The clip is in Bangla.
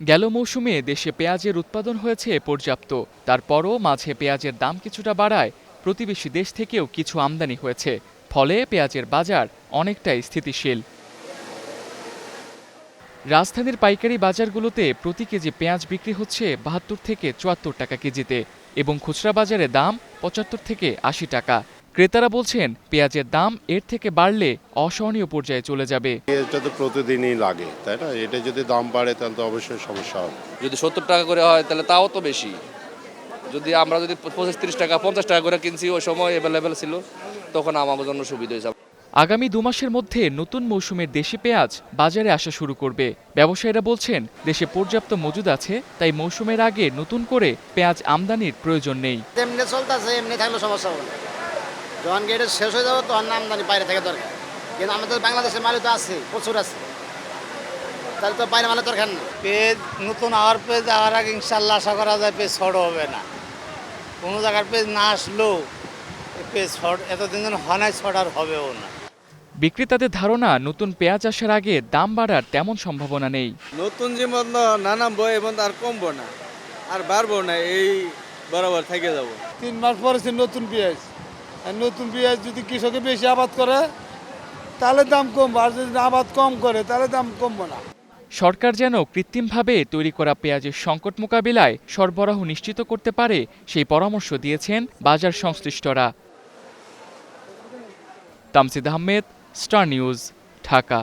গেল মৌসুমে দেশে পেঁয়াজের উৎপাদন হয়েছে পর্যাপ্ত, তারপরও মাঝে পেঁয়াজের দাম কিছুটা বাড়ায় প্রতিবেশী দেশ থেকেও কিছু আমদানি হয়েছে। ফলে পেঁয়াজের বাজার অনেকটাই স্থিতিশীল। রাজধানীর পাইকারি বাজারগুলোতে প্রতি কেজি পেঁয়াজ বিক্রি হচ্ছে ৭২ থেকে ৭৪ টাকা কেজিতে এবং খুচরা বাজারে দাম ৭৫ থেকে ৮০ টাকা। ক্রেতারা বলছেন পেঁয়াজের দাম এর থেকে বাড়লে অসহনীয় পর্যায়ে চলে যাবে। এটা তো প্রতিদিনই লাগে, তাই না? এটা যদি দাম বাড়ে তাহলে তো অবশ্যই সমস্যা হবে। যদি ৭০ টাকা করে হয় তাহলে তাও তো বেশি। আমরা যদি ২৫-৩০ টাকা ৫০ টাকা করে কিনছি, ওই সময় অ্যাভেলেবেল ছিল, তখন আমাদের জন্য সুবিধা হয়েছে। আগামী ২ মাসের মধ্যে নতুন মৌসুমের দেশি পেঁয়াজ বাজারে আসা শুরু করবে। ব্যবসায়ীরা বলছেন দেশে পর্যাপ্ত মজুদ আছে, তাই মৌসুমের আগে নতুন করে পেঁয়াজ আমদানির প্রয়োজন নেই। এমনি চলতেছে, এমনি থাকলে সমস্যা হবে না। যখন গেটে শেষ হয়ে যাবে তখন আমদানি বাইরে থেকে দরকার, কিন্তু আমাদের বাংলাদেশের মালই তো আছে, প্রচুর আছে, তাহলে তো বাইরে মালের দরকার না। পেজ নতুন আওয়ার পেজ আওয়ার আগে ইনশাল্লাহ আশা করা যায় পেজ শর্ট হবে না। কোনো জায়গার পেজ না আসলেও পেজ শর্ট এতদিন যেন হয় নাই, শর্ট আর হবেও না। বিক্রেতাদের ধারণা নতুন পেঁয়াজ আসার আগে দাম বাড়ার তেমন সম্ভাবনা নেই। নতুন যেমন না নামবো এবং আর কমবো না, আর বাড়বো না, এই বরাবর থেকে যাব। ৩ মাস পরে নতুন পেঁয়াজ, আর নতুন পেঁয়াজ যদি কৃষকে বেশি আবাদ করে তাহলে দাম কমবে, আর যদি আবাদ কম করে তাহলে দাম কমবে না। সরকার যেন কৃত্রিমভাবে তৈরি করা পেঁয়াজের সংকট মোকাবিলায় সরবরাহ নিশ্চিত করতে পারে সেই পরামর্শ দিয়েছেন বাজার সংশ্লিষ্টরা। Tamsid Ahmed, star news, Dhaka.